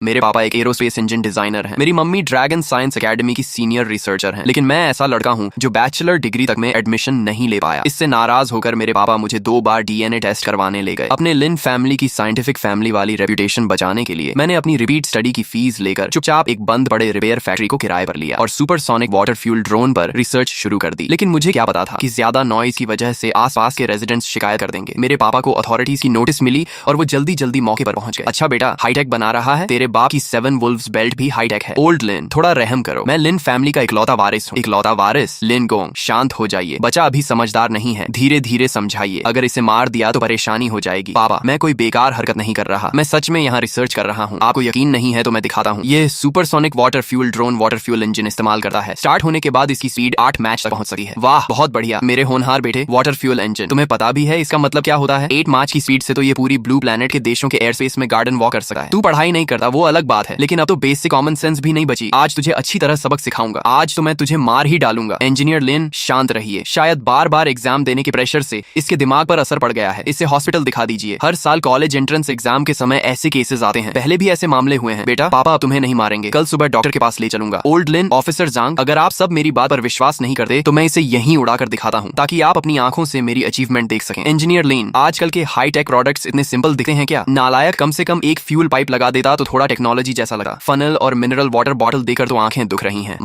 मेरे पापा एक एरोस्पेस इंजन डिजाइनर हैं। मेरी मम्मी ड्रैगन साइंस एकेडमी की सीनियर रिसर्चर हैं। लेकिन मैं ऐसा लड़का हूँ जो बैचलर डिग्री तक में एडमिशन नहीं ले पाया। इससे नाराज होकर मेरे पापा मुझे 2 बार डीएनए टेस्ट करवाने ले गए। अपने लिन फैमिली की साइंटिफिक फैमिली वाली रेपुटेशन बचाने के लिए मैंने अपनी रिपीट स्टडी की फीस लेकर चुपचाप एक बंद पड़े रिपेयर फैक्ट्री को किराए पर लिया और सुपरसोनिक वाटर फ्यूल ड्रोन पर रिसर्च शुरू कर दी। लेकिन मुझे क्या पता था कि ज्यादा नॉइज की वजह से आसपास के रेजिडेंट्स शिकायत कर देंगे। मेरे पापा को अथॉरिटीज की नोटिस मिली और वो जल्दी जल्दी मौके पर पहुंच गए। अच्छा बेटा, हाईटेक बना रहा है, तेरे बाप की 7 वुल्व्स बेल्ट भी हाईटेक है। ओल्ड लिन, थोड़ा रहम करो। मैं लिन फैमिली का इकलौता वारिस हूँ। इकलौता वारिस? लिन गोंग, शांत हो जाइए, बच्चा अभी समझदार नहीं है, धीरे धीरे समझाइए। अगर इसे मार दिया तो परेशानी हो जाएगी। पापा, मैं कोई बेकार हरकत नहीं कर रहा, मैं सच में यहाँ रिसर्च कर रहा हूँ। आपको यकीन नहीं है तो मैं दिखाता हूँ। ये supersonic water fuel drone water fuel engine इस्तेमाल करता है। स्टार्ट होने के बाद इसकी स्पीड 8 मैच तक पहुंच सकती है। वाह, बहुत बढ़िया मेरे होनहार बेटे। वाटर फ्यूल इंजन, तुम्हें पता भी है इसका मतलब क्या होता है? 8 मार्च की स्पीड से तो ये पूरी ब्लू प्लैनेट के देशों के एयर स्पेस में गार्डन वॉक कर सकता है। तू पढ़ाई नहीं करता वो अलग बात है, लेकिन अब तो बेसिक कॉमन सेंस भी नहीं बची। आज तुझे अच्छी तरह सबक सिखाऊंगा। आज तो मैं तुझे मार ही डालूंगा। इंजीनियर लिन, शांत रहिए। शायद बार बार एग्जाम देने के प्रेशर से इसके दिमाग पर असर पड़ गया है। इसे हॉस्पिटल दिखा दीजिए। हर साल कॉलेज एंट्रेंस एग्जाम के समय ऐसे केसेस आते हैं। पहले भी ऐसे मामले हुए हैं। बेटा, पापा अब तुम्हें नहीं मारेंगे। कल सुबह डॉक्टर के पास ले चलूंगा। ओल्ड लिन, ऑफिसर जांग, अगर आप सब मेरी बात पर विश्वास नहीं करते तो मैं इसे यहीं उड़ाकर दिखाता हूँ ताकि आप अपनी आंखों से मेरी अचीवमेंट देख सकें। इंजीनियर लिन, आजकल के हाई टेक प्रोडक्ट्स इतने सिंपल दिखते हैं क्या? नालायक, कम से कम एक फ्यूल पाइप लगा देता तो थोड़ा टेक्नोलॉजी जैसा लगा। फनल और मिनरल वाटर बॉटल देकर तो आंखें दुख रही हैं।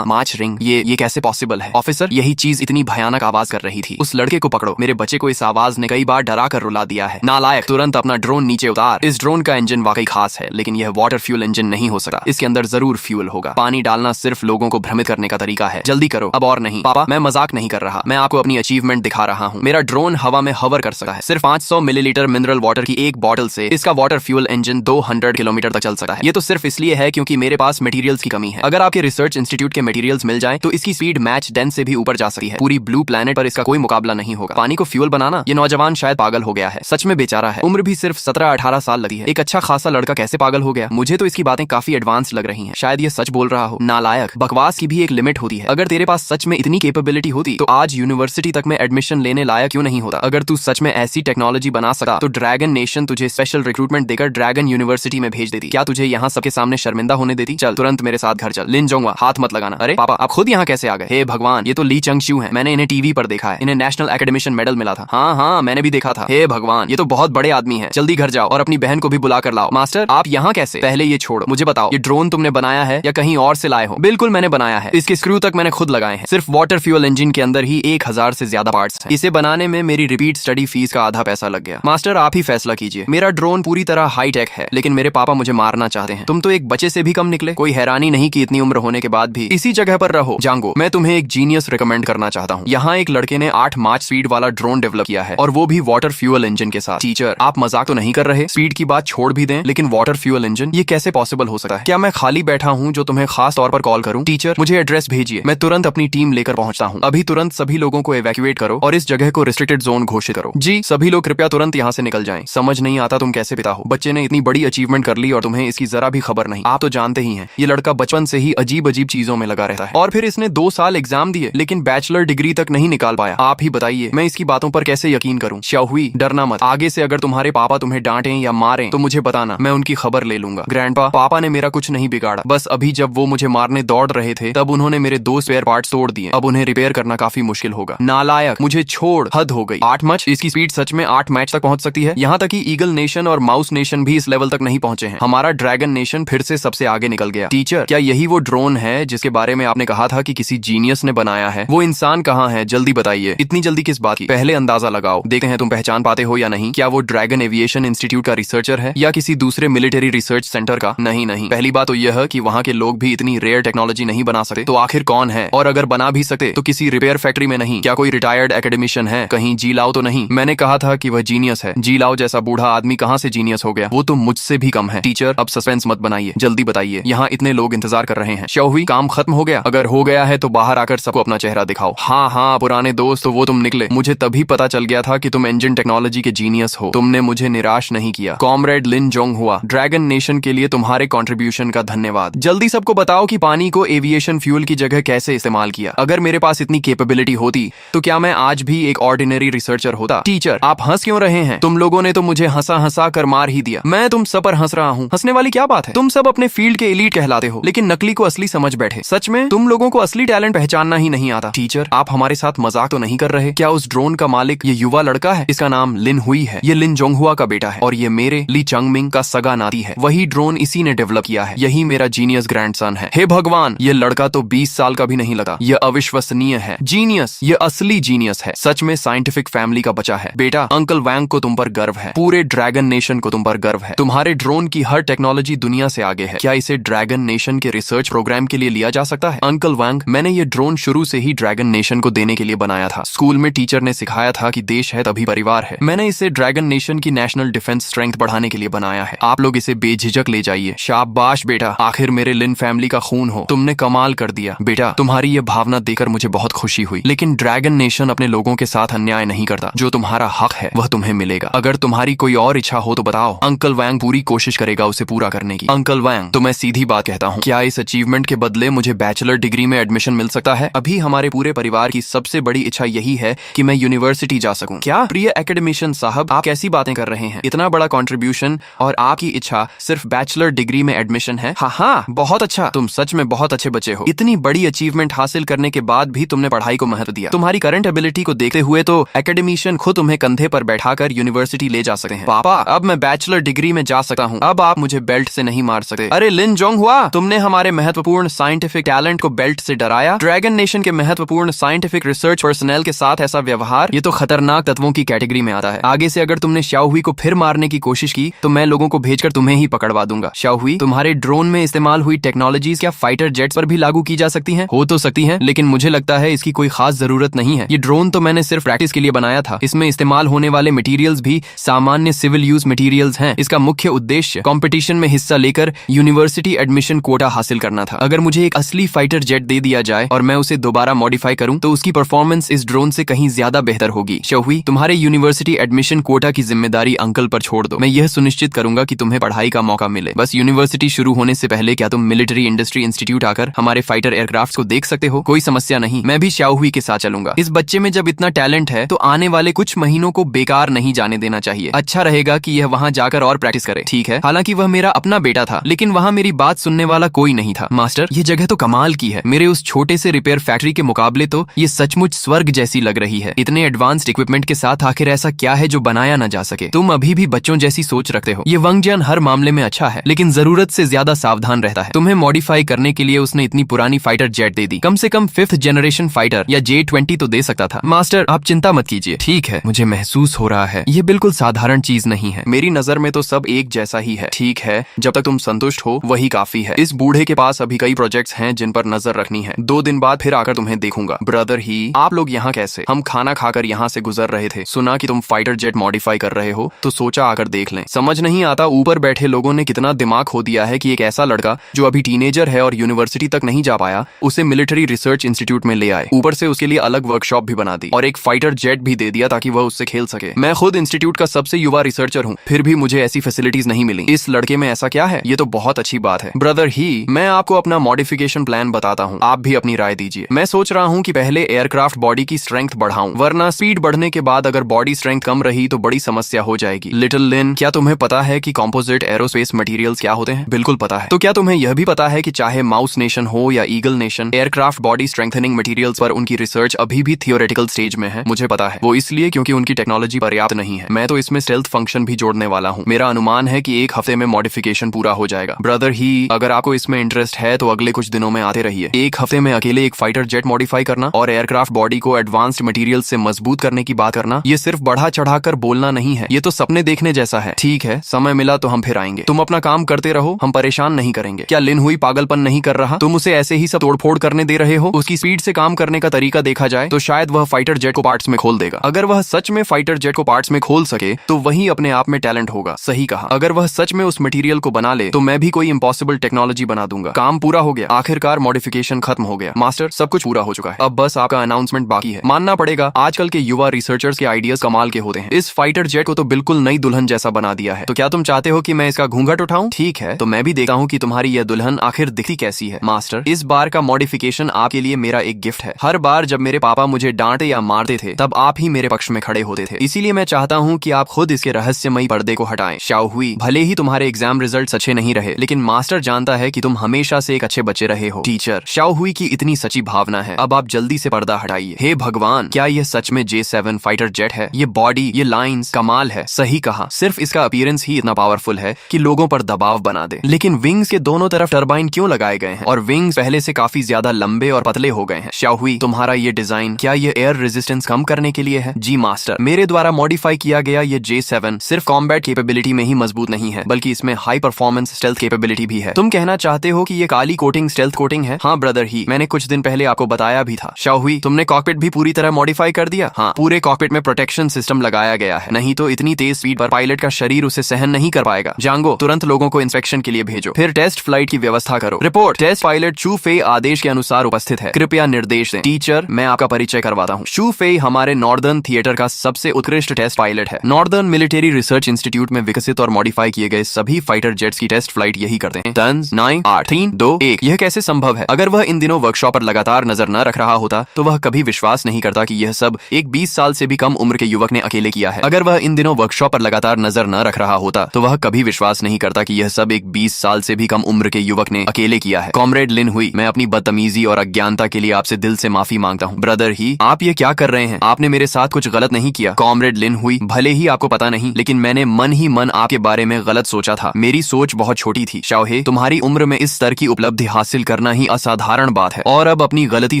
माच रिंग, ये कैसे पॉसिबल है? ऑफिसर, यही चीज इतनी भयानक आवाज कर रही थी। उस लड़के को पकड़ो। मेरे बच्चे को इस आवाज ने कई बार डरा कर रुला दिया है। नालायक, तुरंत अपना ड्रोन नीचे उतार। इस ड्रोन का इंजन वाकई खास है, लेकिन यह वाटर फ्यूल इंजन नहीं हो सकता। इसके अंदर जरूर फ्यूल होगा। पानी डालना सिर्फ लोगों को भ्रमित करने का तरीका है। जल्दी करो, अब और नहीं। पापा, मैं मजाक नहीं कर रहा, मैं आपको अपनी अचीवमेंट दिखा रहा हूँ। मेरा ड्रोन हवा में हवर कर सकता है। सिर्फ 500 मिलीलीटर मिनरल वाटर की एक बॉटल से इसका वाटर फ्यूल इंजन 200 किलोमीटर तक चल सकता है। ये तो सिर्फ इसलिए है क्योंकि मेरे पास मटेरियल्स की कमी है। अगर आपके रिसर्च इंस्टीट्यूट के मटेरियल्स मिल जाएं तो इसकी स्पीड मैच 10 से भी ऊपर जा सकती है। पूरी ब्लू प्लैनेट पर इसका कोई मुकाबला नहीं होगा। पानी को फ्यूल बनाना, ये नौजवान शायद पागल हो गया है। सच में बेचारा है, उम्र भी सिर्फ 17-18 साल लगती है। एक अच्छा खासा लड़का कैसे पागल हो गया? मुझे तो इसकी बातें काफी एडवांस लग रही हैं। शायद ये सच बोल रहा हो। नालायक, बकवास की भी एक लिमिट होती है। अगर तेरे पास सच में इतनी कैपेबिलिटी होती तो आज यूनिवर्सिटी तक में एडमिशन लेने लायक क्यों नहीं होता? अगर तू सच में ऐसी टेक्नोलॉजी बना सकता तो ड्रैगन नेशन तुझे स्पेशल रिक्रूटमेंट देकर ड्रैगन यूनिवर्सिटी में भेज देती। क्या तुझे यहाँ सबके सामने शर्मिंदा होने देती? चल तुरंत मेरे साथ घर चल। लिन जोंगवा, हाथ मत लगाना। अरे पापा, आप खुद यहाँ कैसे आ गए? हे भगवान, ये तो ली चंगशू हैं। मैंने इन्हें टीवी पर देखा है। इन्हें नेशनल एकेडमिशन मेडल मिला था। हाँ, मैंने भी देखा था। हे भगवान, ये तो बहुत बड़े आदमी है। जल्दी घर जाओ और अपनी बहन को भी बुला कर लाओ। मास्टर, आप यहाँ कैसे? पहले ये छोड़ो, मुझे बताओ, ये ड्रोन तुमने बनाया है या कहीं और से लाए हो? बिल्कुल मैंने बनाया है। इसके स्क्रू तक मैंने खुद लगाए हैं। सिर्फ वाटर फ्यूल इंजन के अंदर ही 1000 से ज्यादा पार्ट्स हैं। इसे बनाने में मेरी रिपीट स्टडी फीस का आधा पैसा लग गया। मास्टर, आप ही फैसला कीजिए। मेरा ड्रोन पूरी तरह हाई टेक है, लेकिन मेरे पापा मुझे मारना चाहते हैं। तुम तो एक बच्चे से भी कम निकले। कोई हैरानी नहीं कि इतनी उम्र होने के बाद भी इसी जगह पर रहो। जांगो, मैं तुम्हें एक जीनियस रिकमेंड करना चाहता हूँ। यहाँ एक लड़के ने 8 मार्च स्पीड वाला ड्रोन डेवलप किया है और वो भी वाटर फ्यूल इंजन के साथ। टीचर, आप मजाक तो नहीं कर रहे? स्पीड की बात छोड़ भी दें, लेकिन वाटर फ्यूल इंजन, ये कैसे पॉसिबल हो सकता है? क्या मैं खाली बैठा हूँ जो तुम्हें खास तौर पर कॉल करूँ? टीचर, मुझे एड्रेस भेजिए, मैं तुरंत अपनी टीम लेकर पहुंचता हूँ। अभी तुरंत सभी लोगों को एवैक्यूएट करो और इस जगह को रिस्ट्रिक्टेड जोन घोषित करो। जी, सभी लोग कृपया तुरंत यहाँ से निकल जाएं। समझ नहीं आता तुम कैसे पिता हो। बच्चे ने इतनी बड़ी अचीवमेंट कर ली और तुम्हें इसकी जरा भी खबर नहीं। आप तो जानते ही हैं, ये लड़का बचपन से ही अजीब अजीब चीजों में लगा रहता है और फिर इसने 2 साल एग्जाम दिए लेकिन बैचलर डिग्री तक नहीं निकाल पाया। आप ही बताइए, मैं इसकी बातों पर कैसे यकीन करूं? शाओहुई, डरना मत। आगे से अगर तुम्हारे पापा तुम्हें डांटें या मारें तो मुझे बताना, मैं उनकी खबर ले लूंगा। ग्रैंडपा, पापा ने मेरा कुछ नहीं बिगाड़ा। बस अभी जब वो मुझे मारने दौड़ रहे थे तब उन्होंने मेरे 2 स्पेयर पार्ट्स तोड़ दिए। अब उन्हें रिपेयर करना काफी मुश्किल होगा। नालायक, मुझे छोड़, हद हो गई। 8 मैच, इसकी स्पीड सच में 8 मैच तक पहुंच सकती है। यहाँ तक कि ईगल नेशन और माउस नेशन भी इस लेवल तक नहीं पहुंचे हैं। हमारा ड्रैगन नेशन फिर से सबसे आगे निकल गया। टीचर, क्या यही वो ड्रोन है जिसके बारे में आपने कहा था कि किसी जीनियस ने बनाया है? वो इंसान कहाँ है? जल्दी बताइए। इतनी जल्दी किस बात की? पहले अंदाजा लगाओ, देखते हैं तुम पहचान पाते हो या नहीं। क्या वो ड्रैगन एविएशन इंस्टीट्यूट का रिसर्चर है या किसी दूसरे मिलिट्री रिसर्च सेंटर का? नहीं, पहली बात तो यह कि वहाँ के लोग भी इतनी रेयर टेक्नोलॉजी नहीं बना सकते। तो आखिर कौन है? और अगर बना भी सकते तो किसी रिपेयर फैक्ट्री में नहीं। क्या कोई रिटायर्ड एकेडमिशियन है? कहीं जी लाओ तो नहीं? मैंने कहा था कि वह जीनियस है। जी लाओ जैसा बूढ़ा आदमी कहाँ से जीनियस हो गया? वो तो मुझसे भी कम है। टीचर, अब सस्पेंस मत बनाइए, जल्दी बताइए। यहाँ इतने लोग इंतजार कर रहे हैं। शाओहुई, काम खत्म हो गया? अगर हो गया है तो बाहर आकर सबको अपना चेहरा दिखाओ। हाँ, पुराने दोस्त, तो वो तुम निकले। मुझे तभी पता चल गया था कि तुम इंजन टेक्नोलॉजी के जीनियस हो। तुमने मुझे निराश नहीं किया। कॉमरेड लिन जोंग हुआ, ड्रैगन नेशन के लिए तुम्हारे कंट्रीब्यूशन का धन्यवाद। जल्दी सबको बताओ कि पानी को एविएशन फ्यूल की जगह कैसे इस्तेमाल किया। अगर मेरे पास इतनी कैपेबिलिटी होती तो क्या मैं आज भी एक ऑर्डिनरी रिसर्चर होता? टीचर, आप हंस क्यों रहे हैं? तुम लोगों ने तो मुझे हंसा कर मार ही दिया। मैं तुम सब पर हंस रहा हूँ। हूँ। हंसने वाली क्या बात है, तुम सब अपने फील्ड के एलीट कहलाते हो, लेकिन नकली को असली समझ बैठे। सच में तुम लोगों को असली टैलेंट पहचानना ही नहीं आता। टीचर, आप हमारे साथ मजाक तो नहीं कर रहे? क्या उस ड्रोन का मालिक ये युवा लड़का है? इसका नाम लिन हुई है। ये लिन जोंगहुआ का बेटा है और ये मेरे ली चंगमिंग का सगा नाती है। वही ड्रोन इसी ने डेवलप किया है। यही मेरा जीनियस ग्रैंडसन है। हे भगवान, ये लड़का तो 20 साल का भी नहीं लगा। ये अविश्वसनीय है। जीनियस, ये असली जीनियस है। सच में साइंटिफिक फैमिली का बच्चा है। बेटा, अंकल वैंग को तुम पर गर्व है। पूरे ड्रैगन नेशन को तुम पर गर्व है। तुम्हारे ड्रोन की हर टेक्नोलॉजी दुनिया से आगे है। क्या इसे ड्रैगन नेशन के रिसर्च प्रोग्राम के लिए लिया जा सकता है? अंकल वैंग, मैंने ये ड्रोन शुरू से ही ड्रैगन नेशन को देने के लिए बनाया था। स्कूल में टीचर ने सिखाया था कि देश है तभी परिवार है। मैंने इसे ड्रैगन नेशन की नेशनल डिफेंस स्ट्रेंथ बढ़ाने के लिए बनाया है। आप लोग इसे बेझिझक ले जाइए। शाबाश बेटा, आखिर मेरे लिन फैमिली का खून हो। तुमने कमाल कर दिया। बेटा, तुम्हारी ये भावना देखकर मुझे बहुत खुशी हुई। लेकिन ड्रैगन नेशन अपने लोगों के साथ अन्याय नहीं करता। जो तुम्हारा हक है वह तुम्हें मिलेगा। अगर तुम्हारी कोई और इच्छा हो तो बताओ। अंकल वैंग पूरी कोशिश करेगा उसे पूरा करने की। अंकल वैंग, तो मैं सीधी बात कहता हूँ, क्या इस अचीवमेंट के बदले मुझे बैचलर डिग्री में एडमिशन मिल सकता है? अभी हमारे पूरे परिवार की सबसे बड़ी इच्छा यही है कि मैं यूनिवर्सिटी जा सकूं। क्या प्रिय एकेडमिशियन साहब, आप कैसी बातें कर रहे हैं? इतना बड़ा कंट्रीब्यूशन और आपकी इच्छा सिर्फ बैचलर डिग्री में एडमिशन है? हाँ, बहुत अच्छा। तुम सच में बहुत अच्छे बच्चे हो। इतनी बड़ी अचीवमेंट हासिल करने के बाद भी तुमने पढ़ाई को महत्व दिया। तुम्हारी करंट एबिलिटी को देखते हुए तो एकेडमिशियन खुद तुम्हें कंधे पर बैठाकर यूनिवर्सिटी ले जा सकते हैं। पापा, अब मैं बैचलर डिग्री में जा सकता हूँ। अब आप मुझे बेल्ट से नहीं मार सकते। अरे लिन जोंगहुआ, तुमने हमारे महत्वपूर्ण साइंटिफिक टैलेंट को बेल्ट से डराया। ड्रैगन नेशन के महत्वपूर्ण साइंटिफिक रिसर्च पर्सनल के साथ ऐसा व्यवहार, ये तो खतरनाक तत्वों की कैटेगरी में आता है। आगे से अगर तुमने शाओ हुई को फिर मारने की कोशिश की तो मैं लोगों को भेजकर तुम्हें ही पकड़वा दूंगा। शाओ हुई, तुम्हारे ड्रोन में इस्तेमाल हुई टेक्नोलॉजीज क्या फाइटर जेट्स पर भी लागू की जा सकती हैं? हो तो सकती हैं, लेकिन मुझे लगता है इसकी कोई खास जरूरत नहीं है। ये ड्रोन तो मैंने सिर्फ प्रैक्टिस के लिए बनाया था। इसमें इस्तेमाल होने वाले मटेरियल्स भी सामान्य सिविल यूज मटेरियल्स हैं। इसका मुख्य उद्देश्य कंपटीशन में हिस्सा लेकर यूनिवर्सिटी एडमिशन कोटा हासिल करना था। अगर मुझे एक असली फाइटर जेट दे दिया जाए और मैं उसे दोबारा मॉडिफाई करूं तो उसकी परफॉर्मेंस इस ड्रोन से कहीं ज्यादा बेहतर होगी। शौहुई, तुम्हारे यूनिवर्सिटी एडमिशन कोटा की जिम्मेदारी अंकल पर छोड़ दो। मैं यह सुनिश्चित करूंगा कि तुम्हें पढ़ाई का मौका मिले। बस यूनिवर्सिटी शुरू होने से पहले क्या तुम मिलिट्री इंडस्ट्री इंस्टीट्यूट आकर हमारे फाइटर एयरक्राफ्ट को देख सकते हो? कोई समस्या नहीं, मैं भी शाओहुई के साथ चलूंगा। इस बच्चे में जब इतना टैलेंट है तो आने वाले कुछ महीनों को बेकार नहीं जाने देना चाहिए। अच्छा रहेगा कि यह वहाँ जाकर और प्रैक्टिस करे। ठीक है, हालांकि वह मेरा अपना बेटा था, लेकिन वहाँ मेरी बात सुनने वाला कोई नहीं था। मास्टर, ये जगह तो कमाल की है। मेरे उस छोटे से रिपेयर फैक्ट्री के मुकाबले तो ये सचमुच स्वर्ग जैसी लग रही है। इतने एडवांस्ड इक्विपमेंट के साथ आखिर ऐसा क्या है जो बनाया न जा सके? तुम अभी भी बच्चों जैसी सोच रखते हो। ये वंगजियान हर मामले में अच्छा है, लेकिन जरूरत से ज्यादा सावधान रहता है। तुम्हें मॉडिफाई करने के लिए उसने इतनी पुरानी फाइटर जेट दे दी। कम से कम 5th जनरेशन फाइटर या J-20 तो दे सकता था। मास्टर, आप चिंता मत कीजिए। ठीक है, मुझे महसूस हो रहा है ये बिल्कुल साधारण चीज नहीं है। मेरी नजर में तो सब एक जैसा ही है। ठीक है, जब तक तुम संतुष्ट हो वही काफी है। इस बूढ़े के पास अभी कई प्रोजेक्ट्स हैं जिन पर नजर रखनी है। 2 दिन बाद फिर आकर तुम्हें देखूंगा। ब्रदर ही, आप लोग यहाँ कैसे? हम खाना खाकर यहाँ से गुजर रहे थे, सुना कि तुम फाइटर जेट मॉडिफाई कर रहे हो तो सोचा आकर देख लें। समझ नहीं आता ऊपर बैठे लोगों ने कितना दिमाग खो दिया है कि एक ऐसा लड़का जो अभी टीनेजर है और यूनिवर्सिटी तक नहीं जा पाया, उसे मिलिट्री रिसर्च इंस्टीट्यूट में ले आए। ऊपर से उसके लिए अलग वर्कशॉप भी बना दी और एक फाइटर जेट भी दे दिया ताकि वह उससे खेल सके। मैं खुद इंस्टीट्यूट का सबसे युवा रिसर्चर हूँ, फिर भी मुझे ऐसी फैसिलिटीज नहीं मिली। इस लड़के में ऐसा क्या है? ये तो बहुत अच्छी बात है। ब्रदर ही, मैं आपको अपना मॉडिफिकेशन प्लान बताता हूँ, आप भी अपनी राय दीजिए। मैं सोच रहा हूँ कि पहले एयरक्राफ्ट बॉडी की स्ट्रेंथ बढ़ाऊं, वरना स्पीड बढ़ने के बाद अगर बॉडी स्ट्रेंथ कम रही तो बड़ी समस्या हो जाएगी। लिटिल लिन, क्या तुम्हें पता है कि कॉम्पोजिट एरोस्पेस मटेरियल्स क्या होते हैं? बिल्कुल पता है। तो क्या तुम्हें यह भी पता है कि चाहे माउस नेशन हो या eagle nation, aircraft body strengthening materials पर उनकी रिसर्च अभी भी थियोरेटिकल स्टेज में है? मुझे पता है, वो इसलिए क्योंकि उनकी टेक्नोलॉजी पर्याप्त नहीं है। मैं तो इसमें स्टेल्थ फंक्शन भी जोड़ने वाला हूँ। मेरा अनुमान है कि 1 हफ्ते में मॉडिफिकेशन पूरा हो जाएगा। ब्रदर ही, अगर आपको इसमें इंटरेस्ट है तो अगले कुछ दिनों में आते रहिए। 1 हफ्ते में अकेले एक फाइटर जेट मॉडिफाई करना और एयरक्राफ्ट बॉडी को एडवांस्ड मटेरियल से मजबूत करने की बात करना, ये सिर्फ बढ़ा चढ़ाकर बोलना नहीं है, ये तो सपने देखने जैसा है। ठीक है, समय मिला तो हम फिर आएंगे। तुम अपना काम करते रहो, हम परेशान नहीं करेंगे। क्या लिन हुई पागलपन नहीं कर रहा? तुम उसे ऐसे ही सब तोड़फोड़ करने दे रहे हो? उसकी स्पीड से काम करने का तरीका देखा जाए तो शायद वह फाइटर जेट को पार्ट्स में खोल देगा। अगर वह सच में फाइटर जेट को पार्ट्स में खोल सके तो वही अपने आप में टैलेंट होगा। सही कहा। अगर वह सच में उस मटेरियल को बना ले तो मैं भी कोई इम्पॉसिबल टेक्नोलॉजी बना दूंगा। काम पूरा हो गया, आखिरकार मॉडिफिकेशन खत्म हो गया। मास्टर, सब कुछ पूरा हो चुका है, अब बस आपका अनाउंसमेंट बाकी है। मानना पड़ेगा, आजकल के युवा रिसर्चर्स के आइडियाज कमाल के होते हैं। इस फाइटर जेट को तो बिल्कुल नई दुल्हन जैसा बना दिया है। तो क्या तुम चाहते हो कि मैं इसका घूंघट उठाऊं? ठीक है, तो मैं भी देखता हूँ कि तुम्हारी यह दुल्हन आखिर दिखती कैसी है। मास्टर, इस बार का मॉडिफिकेशन आपके लिए मेरा एक गिफ्ट है। हर बार जब मेरे पापा मुझे डांटे या मारते थे तब आप ही मेरे पक्ष में खड़े होते थे, इसीलिए मैं चाहता हूँ कि आप खुद इसके रहस्यमयी पर्दे को हटाएं। शाओ हुई, भले ही तुम्हारे तुम्हारे एग्जाम रिजल्ट अच्छे नहीं रहे, लेकिन मास्टर जानता है कि तुम हमेशा से एक अच्छे बच्चे रहे हो। टीचर, शाओ हुई की इतनी सच्ची भावना है, अब आप जल्दी से पर्दा हटाइए। हे भगवान, क्या यह सच में J7 फाइटर जेट है? ये बॉडी, ये लाइंस, कमाल है। सही कहा, सिर्फ इसका अपीयरेंस ही इतना पावरफुल है कि लोगों पर दबाव बना दे। लेकिन विंग्स के दोनों तरफ टरबाइन क्यों लगाए गए हैं? और विंग्स पहले से काफी ज्यादा लंबे और पतले हो गए हैं। शाओ हुई, तुम्हारा ये डिजाइन, क्या ये एयर रेजिस्टेंस कम करने के लिए है? जी मास्टर, मेरे द्वारा मॉडिफाई किया गया ये J7 सिर्फ कॉम्बैट कैपेबिलिटी में ही मजबूत नहीं है, बल्कि इसमें हाई परफॉर्मेंस स्टेल्थ कैपेबिलिटी भी है। तुम कहना चाहते हो कि ये काली कोटिंग स्टेल्थ कोटिंग है? हाँ ब्रदर ही, मैंने कुछ दिन पहले आपको बताया भी था। शाओ हुई, तुमने कॉकपिट भी पूरी तरह मॉडिफाई कर दिया? हाँ, पूरे कॉकपिट में प्रोटेक्शन सिस्टम लगाया गया है, नहीं तो इतनी तेज स्पीड पर पायलट का शरीर उसे सहन नहीं कर पाएगा। जांगो, तुरंत लोगों को इंस्पेक्शन के लिए भेजो, फिर टेस्ट फ्लाइट की व्यवस्था करो। रिपोर्ट, टेस्ट पायलट शू फेई आदेश के अनुसार उपस्थित है, कृपया निर्देश दें। टीचर, मैं आपका परिचय करवाता हूँ। शू फेई हमारे नॉर्दर्न थिएटर का सबसे उत्कृष्ट टेस्ट पायलट है। नॉर्दर्न मिलिट्री रिसर्च इंस्टीट्यूट में विकसित और मॉडिफाई किए गए सभी फाइटर जेट्स की टेस्ट फ्लाइट यही करते हैं। 10, 9, 8, 3, 2, 1। यह कैसे संभव है? अगर वह इन दिनों वर्कशॉप पर लगातार नजर न रख रहा होता तो वह कभी विश्वास नहीं करता कि यह सब एक 20 साल से भी कम उम्र के युवक ने अकेले किया है। अगर वह इन दिनों वर्कशॉप पर लगातार नजर न रख रहा होता तो वह कभी विश्वास नहीं करता कि यह सब एक 20 साल से भी कम उम्र के युवक ने अकेले किया है। कॉमरेड लिन हुई, मैं अपनी बदतमीजी और अज्ञानता के लिए आपसे दिल से माफी मांगता हूँ। ब्रदर ही, आप ये क्या कर रहे हैं? आपने मेरे साथ कुछ गलत नहीं किया। कॉमरेड लिन हुई, भले ही आपको पता नहीं, लेकिन मैंने मन ही मन आपके बारे में गलत सोचा था। मेरी सोच बहुत छोटी थी। शाओहे, तुम्हारी उम्र में इस स्तर की उपलब्धि हासिल करना ही असाधारण बात है, और अब अपनी गलती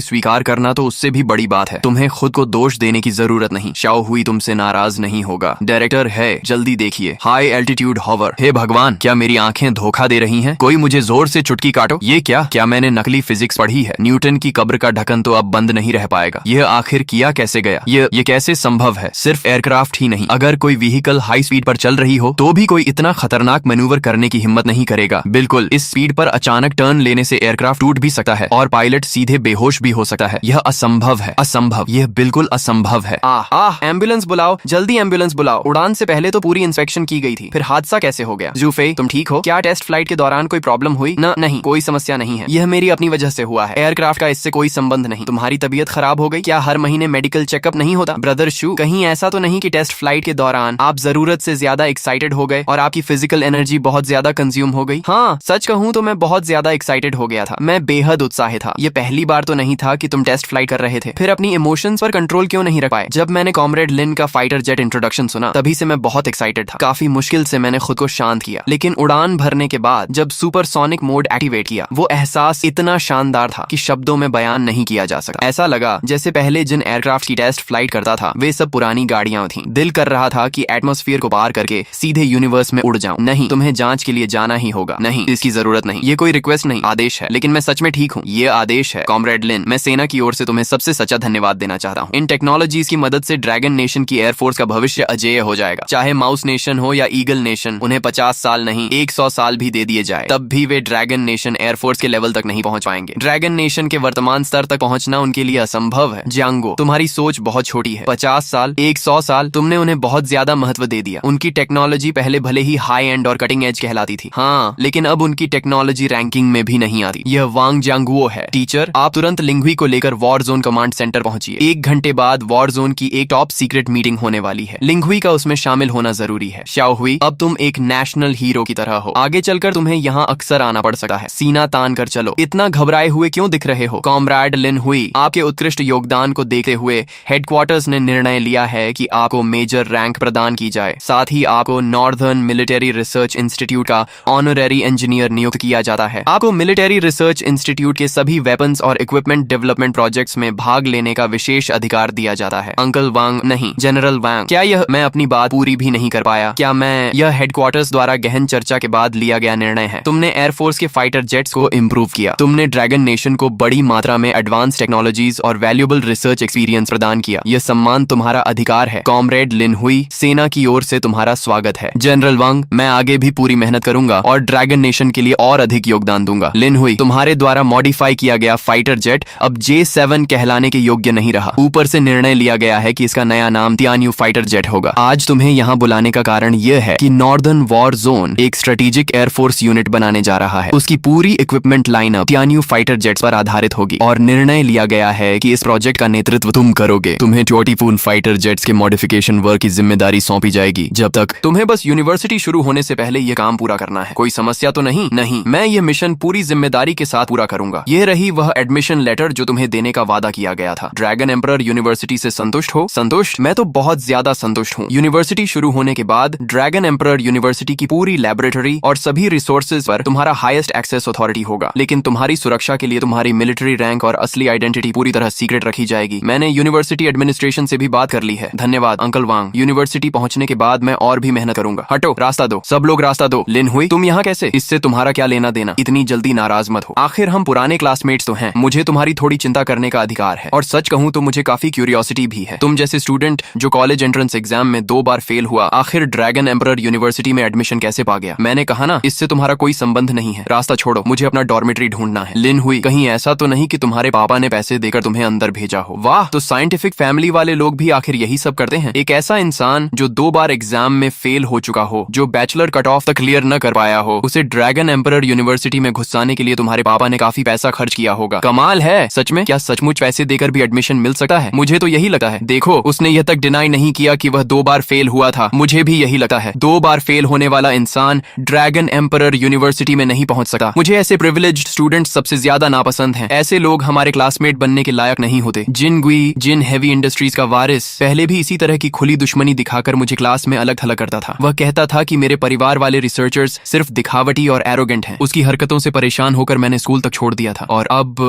स्वीकार करना तो उससे भी बड़ी बात है। तुम्हें खुद को दोष देने की जरूरत नहीं। शाओ हुई तुमसे नाराज नहीं होगा। डायरेक्टर है, जल्दी देखिए। High altitude hover. हे भगवान, क्या मेरी आंखें धोखा दे रही हैं? कोई मुझे जोर से चुटकी काटो। ये क्या मैंने नकली फिजिक्स पढ़ी है? न्यूटन की कब्र का ढक्कन तो अब बंद नहीं रह पाएगा। यह आखिर किया कैसे गया? ये कैसे संभव है? सिर्फ एयरक्राफ्ट ही नहीं, अगर कोई व्हीकल हाई स्पीड पर चल रही हो तो भी कोई इतना खतरनाक मैन्यूवर करने की हिम्मत नहीं करेगा। बिल्कुल, इस स्पीड पर अचानक टर्न लेने से एयरक्राफ्ट टूट भी सकता है और पायलट सीधे बेहोश भी हो सकता है। यह असंभव है, असंभव, यह बिल्कुल असंभव है। एम्बुलेंस बुलाओ, जल्दी एम्बुलेंस बुलाओ। उड़ान से पहले तो पूरी इंस्पेक्शन की गई थी, फिर हादसा कैसे हो गया? जूफे, तुम ठीक हो? क्या टेस्ट फ्लाइट के दौरान कोई प्रॉब्लम हुई? नहीं, कोई समस्या नहीं है। यह मेरी अपनी वजह से हुआ है, एयरक्राफ्ट का इससे कोई संबंध नहीं। तुम्हारी तबीयत खराब हो गई? क्या हर महीने मेडिकल चेकअप नहीं होता? ब्रदर शू, कहीं ऐसा तो नहीं कि टेस्ट फ्लाइट के दौरान आप जरूरत से ज्यादा एक्साइटेड हो गए और आपकी फिजिकल एनर्जी बहुत ज्यादा कंज्यूम हो गई? हाँ, सच कहूँ तो मैं बहुत ज्यादा एक्साइटेड हो गया था। मैं बेहद उत्साहित था। ये पहली बार तो नहीं था कि तुम टेस्ट फ्लाइट कर रहे थे। फिर अपनी इमोशंस पर कंट्रोल क्यों नहीं रख पाए? जब मैंने कॉमरेड लिन का फाइटर जेट इंट्रोडक्शन सुना तभी से मैं बहुत एक्साइटेड था। काफी मुश्किल से मैंने खुद को शांत किया, लेकिन उड़ान भरने के बाद जब सुपरसोनिक मोड एक्टिवेट किया, वो एहसास इतना शानदार था कि शब्दों में बयान नहीं किया जा सकता। ऐसा लगा जैसे पहले जिन एयरक्राफ्ट की टेस्ट फ्लाइट करता था वे सब पुरानी गाड़ियां थीं। दिल कर रहा था कि एटमॉस्फेयर को पार करके सीधे यूनिवर्स में उड़ जाऊं। नहीं, तुम्हें जांच के लिए जाना ही होगा। नहीं, इसकी जरूरत नहीं। ये कोई रिक्वेस्ट नहीं, आदेश है। लेकिन मैं सच में ठीक हूँ, ये आदेश है। कॉमरेड लिन, मैं सेना की ओर से तुम्हें सबसे सच्चा धन्यवाद देना चाहता हूँ। इन टेक्नोलॉजीज की मदद से ड्रैगन नेशन की एयरफोर्स का भविष्य अजेय हो जाएगा। चाहे माउस नेशन हो या ईगल नेशन, उन्हें 50 साल नहीं 100 साल भी दे दिए जाए, तब भी वे ड्रैगन नेशन एयरफोर्स के लेवल तक नहीं पहुंच पाएंगे। ड्रैगन नेशन के वर्तमान स्तर तक पहुंचना उनके लिए असंभव है। जियांगो, तुम्हारी सोच बहुत छोटी है। 50 साल, 100 साल, तुमने उन्हें बहुत ज्यादा महत्व दे दिया। उनकी टेक्नोलॉजी पहले भले ही हाई एंड और कटिंग एज कहलाती थी, हाँ, लेकिन अब उनकी टेक्नोलॉजी रैंकिंग में भी नहीं आती। यह वांग जियांगुओ है। टीचर, आप तुरंत लिंगुई को लेकर वॉर जोन कमांड सेंटर पहुंचिए। 1 घंटे बाद वॉर जोन की एक टॉप सीक्रेट मीटिंग होने वाली है। लिंगुई का उसमें शामिल होना जरूरी है। शाओ हुई, अब तुम एक नेशनल हीरो की तरह हो। आगे चलकर तुम्हें यहाँ अक्सर आना पड़ सकता है। सीना तान कर चलो। इतना घबराए हुए क्यों दिख रहे हो? कॉमरेड लिन हुई, आपके उत्कृष्ट योगदान को देखते हुए हेडक्वार्टर्स ने निर्णय लिया है कि आपको मेजर रैंक प्रदान की जाए। साथ ही आपको नॉर्दर्न मिलिट्री रिसर्च इंस्टीट्यूट का ऑनररी इंजीनियर नियुक्त किया जाता है। आपको मिलिट्री रिसर्च इंस्टीट्यूट के सभी वेपन्स और इक्विपमेंट डेवलपमेंट प्रोजेक्ट्स में भाग लेने का विशेष अधिकार दिया जाता है। अंकल वांग, नहीं, जनरल वांग, क्या यह मैं अपनी बात पूरी भी नहीं कर पाया? क्या मैं यह हेडक्वार्टर्स द्वारा गहन चर्चा के बाद लिया गया निर्णय है। तुमने एयरफोर्स के फाइटर जेट्स को इम्प्रूव किया। तुमने ड्रैगन नेशन को बड़ी मात्रा में एडवांस टेक्नोलॉजीज और वैल्यूएबल रिसर्च एक्सपीरियंस प्रदान किया। यह सम्मान तुम्हारा अधिकार है। कॉमरेड लिन हुई, सेना की ओर से तुम्हारा स्वागत है। जनरल वांग, मैं आगे भी पूरी मेहनत करूंगा और ड्रैगन नेशन के लिए और अधिक योगदान दूंगा। लिन हुई, तुम्हारे द्वारा मॉडिफाई किया गया फाइटर जेट अब J7 कहलाने के योग्य नहीं रहा। ऊपर से निर्णय लिया गया है कि इसका नया नाम तियान्यू फाइटर जेट होगा। आज तुम्हें यहाँ बुलाने का कारण यह है कि नॉर्दर्न वॉर जोन एक स्ट्रेटेजिक एयरफोर्स यूनिट बनाने जा रहा है। उसकी पूरी इक्विपमेंट लाइनअप तियान्यू फाइटर जेट्स पर आधारित होगी और निर्णय लिया गया है कि इस प्रोजेक्ट का नेतृत्व तुम करोगे। तुम्हें ट्योटीफून फाइटर जेट्स के मॉडिफिकेशन वर्क की जिम्मेदारी सौंपी जाएगी। जब तक तुम्हें बस यूनिवर्सिटी शुरू होने से पहले ये काम पूरा करना है। कोई समस्या तो नहीं? नहीं, मैं ये मिशन पूरी जिम्मेदारी के साथ पूरा करूंगा। ये रही वह एडमिशन लेटर जो तुम्हें देने का वादा किया गया था। ड्रैगन एम्परर यूनिवर्सिटी से संतुष्ट हो? संतुष्ट? मैं तो बहुत ज्यादा संतुष्ट हूँ। यूनिवर्सिटी शुरू होने के बाद ड्रैगन एम्परर यूनिवर्सिटी की पूरी लैबोरेटरी और सभी रिसोर्सेज पर तुम्हारा हाईएस्ट एक्सेस अथॉरिटी होगा, लेकिन तुम्हारी सुरक्षा के लिए तुम्हारी मिलिट्री रैंक और असली आइडेंटिटी पूरी तरह सीक्रेट रखी जाएगी। मैंने यूनिवर्सिटी एडमिनिस्ट्रेशन से भी बात कर ली है। धन्यवाद अंकल वांग। यूनिवर्सिटी पहुंचने के बाद मैं और भी मेहनत करूंगा। हटो, रास्ता दो। सब लोग रास्ता दो। लिन हुई, तुम यहाँ कैसे? इससे तुम्हारा क्या लेना देना? इतनी जल्दी नाराज मत हो, आखिर हम पुराने क्लासमेट्स तो हैं। मुझे तुम्हारी थोड़ी चिंता करने का अधिकार है, और सच कहूँ तो मुझे काफी क्यूरियोसिटी भी है। तुम जैसे स्टूडेंट जो कॉलेज एंट्रेंस एग्जाम में 2 बार फेल हुआ, आखिर ड्रैगन एम्परर यूनिवर्सिटी में एडमिशन कैसे पा गया? मैंने कहा ना, इससे तुम्हारा कोई संबंध नहीं है। रास्ता छोड़ो, मुझे अपना डॉर्मेट्री ढूंढना है। लिन हुई, कहीं ऐसा तो नहीं कि तुम्हारे पापा ने पैसे देकर तुम्हें अंदर भेजा हो? वाह, तो साइंटिफिक फैमिली वाले लोग भी आखिर यही सब करते हैं। एक ऐसा इंसान जो 2 बार एग्जाम में फेल हो चुका हो, जो बैचलर कट ऑफ तक क्लियर न कर पाया हो, उसे ड्रैगन एम्परर यूनिवर्सिटी में घुसाने के लिए तुम्हारे पापा ने काफी पैसा खर्च किया होगा। कमाल है। सच में? क्या सचमुच पैसे देकर भी एडमिशन मिल सकता है? मुझे तो यही लगता है। देखो, उसने यह तक डिनाई नहीं किया कि वह 2 बार फेल हुआ था। मुझे भी यही लगता है। 2 बार फेल होने वाला इंसान ड्रैगन एम्परर यूनिवर्सिटी में नहीं पहुंच सका। मुझे ऐसे प्रिविलेज्ड स्टूडेंट्स सबसे ज्यादा नापसंद हैं। ऐसे लोग हमारे क्लासमेट बनने के लायक नहीं होते। जिन गुई, जिन हेवी इंडस्ट्रीज का वारिस, पहले भी इसी तरह की खुली दुश्मनी दिखाकर मुझे क्लास में अलग थलग करता था। वह कहता था कि मेरे परिवार वाले रिसर्चर्स सिर्फ दिखावटी और एरोगेंट हैं। उसकी हरकतों से परेशान होकर मैंने स्कूल तक छोड़ दिया था, और अब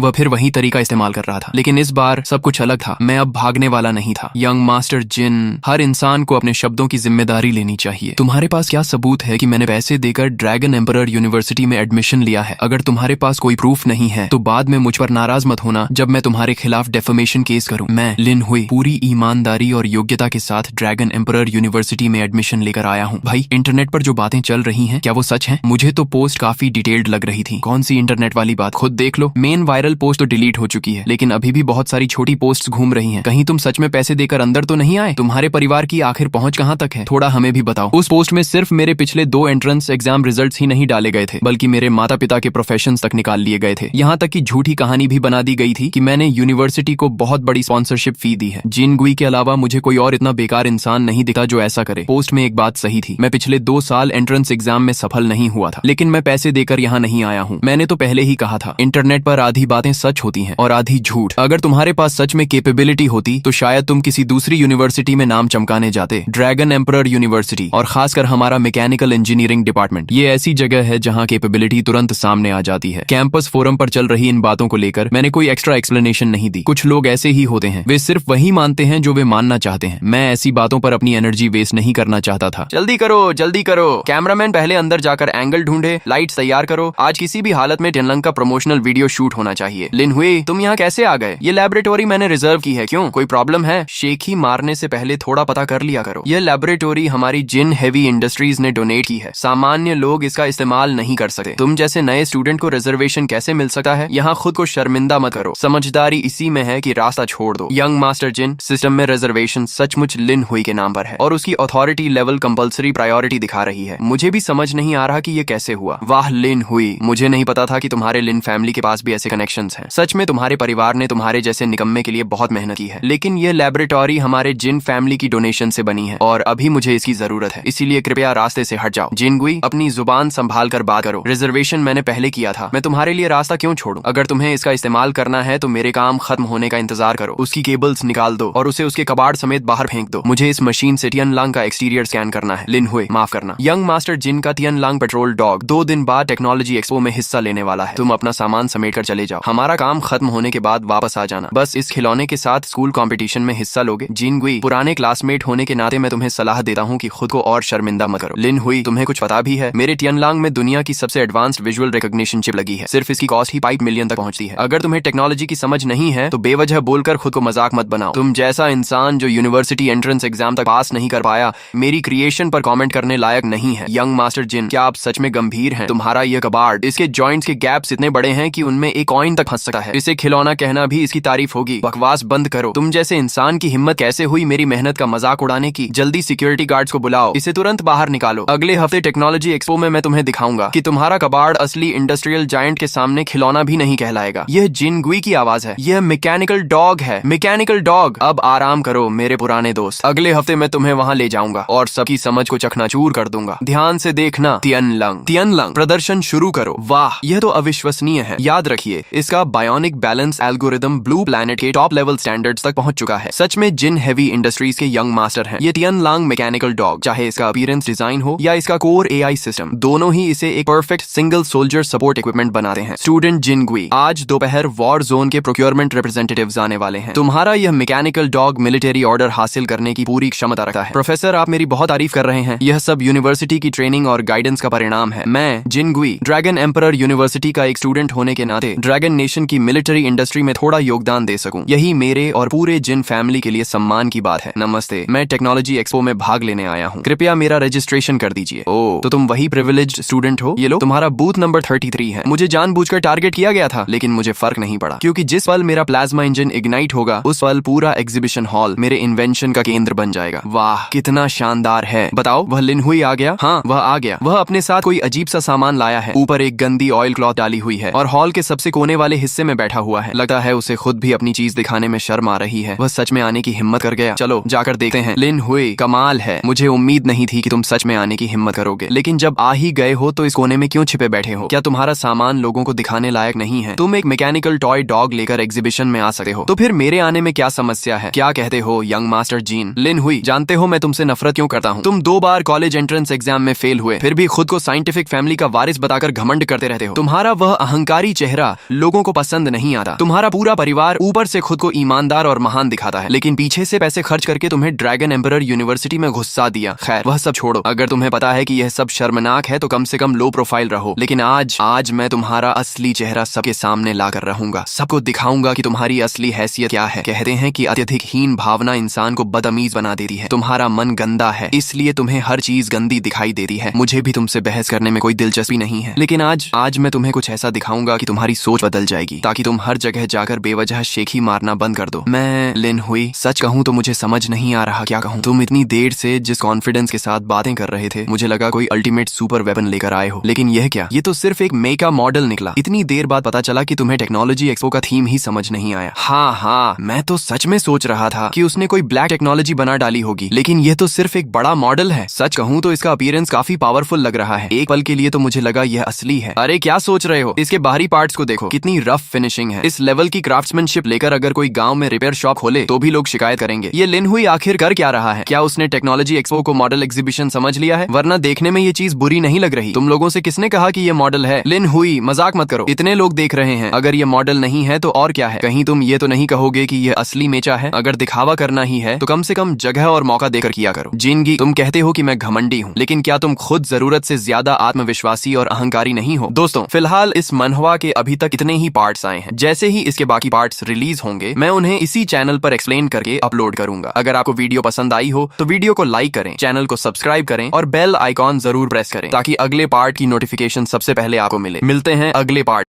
वह फिर वही तरीका इस्तेमाल कर रहा था। लेकिन इस बार सब कुछ अलग था। मैं अब भागने वाला नहीं था। यंग मास्टर जिन, हर इंसान को अपने शब्दों की जिम्मेदारी लेनी चाहिए। तुम्हारे पास क्या सबूत है कि मैंने पैसे देकर ड्रैगन एम्परर यूनिवर्सिटी में एडमिशन लिया है? अगर तुम्हारे पास कोई प्रूफ नहीं है तो बाद में मुझ पर नाराज मत होना जब मैं तुम्हारे खिलाफ डेफेमेशन केस करूं। मैं लिन हुई पूरी ईमानदारी और योग्यता के साथ ड्रैगन एम्परर यूनिवर्सिटी में एडमिशन लेकर आया हूं। भाई, इंटरनेट पर जो बातें चल रही हैं, क्या वो सच हैं? मुझे तो पोस्ट काफी डिटेल्ड लग रही थी। कौन सी इंटरनेट वाली बात? खुद देख लो। मेन वायरल पोस्ट तो डिलीट हो चुकी है, लेकिन अभी भी बहुत सारी छोटी पोस्ट्स घूम रही हैं। कहीं तुम सच में पैसे देकर अंदर तो नहीं आए? तुम्हारे परिवार की आखिर पहुंच कहां तक है? थोड़ा हमें भी बताओ। उस पोस्ट में सिर्फ मेरे पिछले 2 एंट्रेंस एग्जाम रिजल्ट्स ही नहीं डाले गए थे, बल्कि मेरे माता पिता के प्रोफेशंस तक निकाल लिए गए थे। यहाँ तक कि झूठी कहानी भी बना दी गई थी कि मैंने यूनिवर्सिटी को बहुत बड़ी स्पॉन्सरशिप फी दी है। जिन गुई के अलावा मुझे कोई और इतना बेकार इंसान नहीं दिखा जो ऐसा करे। पोस्ट में एक बात सही थी, मैं पिछले 2 साल एंट्रेंस एग्जाम में सफल नहीं हुआ था, लेकिन मैं पैसे देकर यहाँ नहीं आया हूँ। मैंने तो पहले ही कहा था, इंटरनेट पर आधी बातें सच होती हैं और आधी झूठ। अगर तुम्हारे पास सच में कैपेबिलिटी होती तो शायद तुम किसी दूसरी यूनिवर्सिटी में नाम चमकाने जाते। ड्रैगन एम्परर यूनिवर्सिटी, और खासकर हमारा मैकेनिकल इंजीनियरिंग डिपार्टमेंट, ये ऐसी जगह है जहाँ कैपेबिलिटी तुरंत सामने आ जाती है। कैंपस फोरम पर चल रही इन बातों को लेकर मैंने कोई एक्स्ट्रा एक्सप्लेनेशन नहीं दी। कुछ लोग ऐसे ही होते हैं, वे सिर्फ वही मानते हैं जो वे मानना चाहते हैं। मैं ऐसी बातों पर अपनी एनर्जी वेस्ट नहीं करना चाहता था। जल्दी करो, जल्दी करो। कैमरामैन पहले अंदर जाकर एंगल ढूंढे, लाइट्स तैयार करो। आज किसी भी हालत में टिनलंग का प्रमोशनल वीडियो शूट होना चाहिए। लिन हुई, तुम यहाँ कैसे आ गए? ये लैबोरेटोरी मैंने रिजर्व की है। क्यों, कोई प्रॉब्लम है? शेखी मारने से पहले थोड़ा पता कर लिया करो। यह लैबोरेटोरी हमारी जिन हेवी इंडस्ट्रीज ने डोनेट की है। सामान्य लोग इसका इस्तेमाल नहीं कर सकते। तुम जैसे नए स्टूडेंट को रिजर्वेशन कैसे मिल सकता है? यहाँ खुद को शर्मिंदा मत करो। समझदारी इसी में है कि रास्ता छोड़ दो। यंग मास्टर जिन, सिस्टम में रिजर्वेशन सचमुच लिन हुई के नाम पर है, और उसकी अथॉरिटी लेवल कंपल्सरी प्रायोरिटी दिखा रही है। मुझे भी समझ नहीं आ रहा कि ये कैसे हुआ। वाह लिन हुई, मुझे नहीं पता था कि तुम्हारे लिन फैमिली के पास भी ऐसे कनेक्शंस हैं। सच में तुम्हारे परिवार ने तुम्हारे जैसे निकम्मे के लिए बहुत मेहनत की है। लेकिन ये लैबोरेटोरी हमारे जिन फैमिली की डोनेशन से बनी है, और अभी मुझे इसकी जरूरत है। इसीलिए कृपया रास्ते से हट जाओ। जिन गुई, अपनी जुबान संभाल कर बात करो। रिजर्वेशन मैंने पहले किया था, मैं तुम्हारे लिए रास्ता क्यों छोड़ूं? अगर तुम्हें इसका इस्तेमाल करना है तो मेरे काम खत्म होने का इंतजार करो। उसकी केबल्स निकाल दो और उसे उसके कबाड़ समेत बाहर फेंक दो। मुझे इस मशीन से टियनलांग का एक्सटीरियर स्कैन करना है। लिन हुई, माफ करना। यंग मास्टर जिन का टियनलांग पेट्रोल डॉग 2 दिन बाद टेक्नोलॉजी एक्सपो में हिस्सा लेने वाला है। तुम अपना सामान समेट कर चले जाओ। हमारा काम खत्म होने के बाद वापस आ जाना। बस इस खिलौने के साथ स्कूल कंपटीशन में हिस्सा लोगे। जिन गुई, पुराने क्लासमेट होने के नाते मैं तुम्हें सलाह देता हूँ कि खुद को और शर्मिंदा मत करो। लिन हुई, तुम्हें कुछ पता भी है? मेरे टियनलांग में दुनिया की सबसे एडवांस्ड विजुअल रिकॉग्निशन चिप लगी है। सिर्फ इसकी कॉस्ट ही 5 मिलियन तक पहुंचती है। अगर तुम्हें टेक्नोलॉजी की समझ नहीं है तो बेवजह बोलकर खुद को मजाक मत बनाओ। तुम जैसा इंसान जो यूनिवर्सिटी एंट्रेंस एग्जाम तक पास नहीं कर पाया, मेरी क्रिएशन पर कमेंट करने लायक नहीं है। यंग मास्टर जिन, क्या आप सच में गंभीर हैं? तुम्हारा यह कबाड़, इसके जॉइंट्स के गैप्स इतने बड़े हैं कि उनमें एक कॉइन तक फंस सकता है। इसे खिलौना कहना भी इसकी तारीफ होगी। बकवास बंद करो। तुम जैसे इंसान की हिम्मत कैसे हुई मेरी मेहनत का मजाक उड़ाने की? जल्दी सिक्योरिटी गार्ड्स को बुलाओ, इसे तुरंत बाहर निकालो। अगले हफ्ते टेक्नोलॉजी एक्सपो में मैं तुम्हें दिखाऊंगा कि तुम्हारा कबाड़ असली इंडस्ट्रियल जायंट के सामने खिलौना भी नहीं कहलाएगा। यह जिन गुई की आवाज है। यह मैकेनिकल डॉग है। Mechanical dog. अब आराम करो मेरे पुराने दोस्त। अगले हफ्ते मैं तुम्हें वहां ले जाऊंगा और सबकी समझ को चकनाचूर जरूर कर दूंगा। ध्यान से देखना। तियनलंग प्रदर्शन शुरू करो। वाह, यह तो अविश्वसनीय है। याद रखिए, इसका bionic balance algorithm blue planet के टॉप लेवल स्टैंडर्ड्स तक पहुंच चुका है। सच में जिन हेवी इंडस्ट्रीज के यंग मास्टर हैं। ये तियनलंग मैकेनिकल डॉग, चाहे इसका अपीयरेंस डिजाइन हो या इसका कोर एआई सिस्टम, दोनों ही इसे एक perfect single soldier support equipment बनाते हैं। स्टूडेंट जिनगुई, आज दोपहर वॉर जोन के प्रोक्योरमेंट रिप्रेजेंटेटिव्स आने वाले हैं। तुम्हारा यह मैकेनिकल डॉग मिलिट्री ऑर्डर हासिल करने की पूरी क्षमता रखता है। प्रोफेसर, आप मेरी बहुत तारीफ कर रहे हैं। यह सब यूनिवर्सिटी की ट्रेनिंग और गाइडेंस का परिणाम है। मैं जिनगुई, ड्रैगन एम्परर यूनिवर्सिटी का एक स्टूडेंट होने के नाते ड्रैगन नेशन की मिलिट्री इंडस्ट्री में थोड़ा योगदान दे सकूं, यही मेरे और पूरे जिन फैमिली के लिए सम्मान की बात है। नमस्ते, मैं टेक्नोलॉजी एक्सपो में भाग लेने आया हूँ। कृपया मेरा रजिस्ट्रेशन कर दीजिए। ओह, तो तुम वही प्रिविलेज्ड स्टूडेंट हो। ये लो, तुम्हारा बूथ नंबर 33 है। मुझे जानबूझकर टारगेट किया गया था, लेकिन मुझे फर्क नहीं पड़ा, क्योंकि जिस पल मेरा प्लाज्मा इंजन इग्नाइट होगा, उस पल पूरा एग्जीबिशन हॉल मेरे इन्वेंशन का केंद्र बन जाएगा। वाह, कितना शानदार है। बताओ, वह लिन हुई आ गया? हाँ, वह आ गया। वह अपने साथ कोई अजीब सा सामान लाया है। ऊपर एक गंदी ऑयल क्लॉथ डाली हुई है और हॉल के सबसे कोने वाले हिस्से में बैठा हुआ है। लगता है उसे खुद भी अपनी चीज दिखाने में शर्म आ रही है। वह सच में आने की हिम्मत कर गया। चलो जाकर देखते हैं। लिन हुई, कमाल है। मुझे उम्मीद नहीं थी कि तुम सच में आने की हिम्मत करोगे, लेकिन जब आ ही गए हो तो इस कोने में क्यों छिपे बैठे हो? क्या तुम्हारा सामान लोगों को दिखाने लायक नहीं है? तुम एक मैकेनिकल टॉय डॉग लेकर एग्जीबिशन में आ सकते हो, तो फिर मेरे आने में क्या समस्या है? क्या कहते हो यंग मास्टर जीन? लिन हुई, जानते हो मैं तुमसे नफरत क्यों करता हूँ? तुम 2 बार कॉलेज एंट्रेंस एग्जाम में फेल हुए, फिर भी खुद को साइंटिफिक फैमिली का वारिस बताकर घमंड करते रहते हो। तुम्हारा वह अहंकारी चेहरा लोगों को पसंद नहीं आता। तुम्हारा पूरा परिवार ऊपर से खुद को ईमानदार और महान दिखाता है, लेकिन पीछे से पैसे खर्च करके तुम्हें ड्रैगन एम्परर यूनिवर्सिटी में घुसा दिया। खैर, वह सब छोड़ो। अगर तुम्हें पता है कि यह सब शर्मनाक है तो कम से कम लो प्रोफाइल रहो। लेकिन आज मैं तुम्हारा असली चेहरा सबके सामने लाकर रहूंगा। सबको दिखाऊंगा कि तुम्हारी असली हैसियत क्या है। कहते हैं कि अत्यधिक हीन भावना इंसान को बदअमीज बना देती है। तुम्हारा मन गंदा है, इसलिए तुम्हें हर चीज गंदी दिखाई देती है। मुझे भी तुमसे बहस करने में कोई दिलचस्पी नहीं है, लेकिन आज मैं तुम्हें कुछ ऐसा दिखाऊंगा कि तुम्हारी सोच बदल जाएगी, ताकि तुम हर जगह जाकर बेवजह शेखी मारना बंद कर दो। मैं लिन हुई, सच कहूँ तो मुझे समझ नहीं आ रहा क्या कहूँ। तुम इतनी देर से जिस कॉन्फिडेंस के साथ बातें कर रहे थे, मुझे लगा कोई अल्टीमेट सुपर वेपन लेकर आए हो, लेकिन यह क्या? ये तो सिर्फ एक मेका मॉडल निकला। इतनी देर बाद पता चला कि तुम्हें टेक्नोलॉजी एक्सपो का थीम ही समझ नहीं आया। हाँ, मैं तो सच में सोच रहा था कि उसने कोई ब्लैक टेक्नोलॉजी बना डाली होगी, लेकिन यह तो सिर्फ एक बड़ा मॉडल है। सच कहूँ तो इसका अपीयरेंस काफी पावरफुल लग रहा है। एक पल के लिए तो मुझे लगा यह असली है। अरे क्या सोच रहे हो? इसके बाहरी पार्ट्स को देखो, कितनी रफ फिनिशिंग है। इस लेवल की क्राफ्ट्समैनशिप लेकर अगर कोई गांव में रिपेयर शॉप खोले तो भी लोग शिकायत करेंगे। ये लिन हुई आखिर कर क्या रहा है? क्या उसने टेक्नोलॉजी एक्सपो को मॉडल एग्जीबिशन समझ लिया है? वरना देखने में ये चीज बुरी नहीं लग रही। तुम लोगों से किसने कहा कि ये मॉडल है? लिन हुई, मजाक मत करो। इतने लोग देख रहे हैं, अगर ये मॉडल नहीं है तो और क्या है? कहीं तुम ये तो नहीं कहोगे कि ये असली मेचा है? अगर दिखावा करना ही है तो कम से कम जगह और मौका देकर किया करो। जिनगी, तुम कहते हो कि मैं घमंडी हूँ, लेकिन क्या तुम खुद जरूरत से ज्यादा आत्मविश्वासी और अहंकारी नहीं हो? दोस्तों, फिलहाल इस मनहवा के अभी तक इतने ही पार्ट्स आए हैं। जैसे ही इसके बाकी पार्ट्स रिलीज होंगे, मैं उन्हें इसी चैनल पर एक्सप्लेन करके अपलोड करूंगा। अगर आपको वीडियो पसंद आई हो तो वीडियो को लाइक करें, चैनल को सब्सक्राइब करें और बेल आइकॉन जरूर प्रेस करें, ताकि अगले पार्ट की नोटिफिकेशन सबसे पहले आपको मिले। मिलते हैं अगले पार्ट।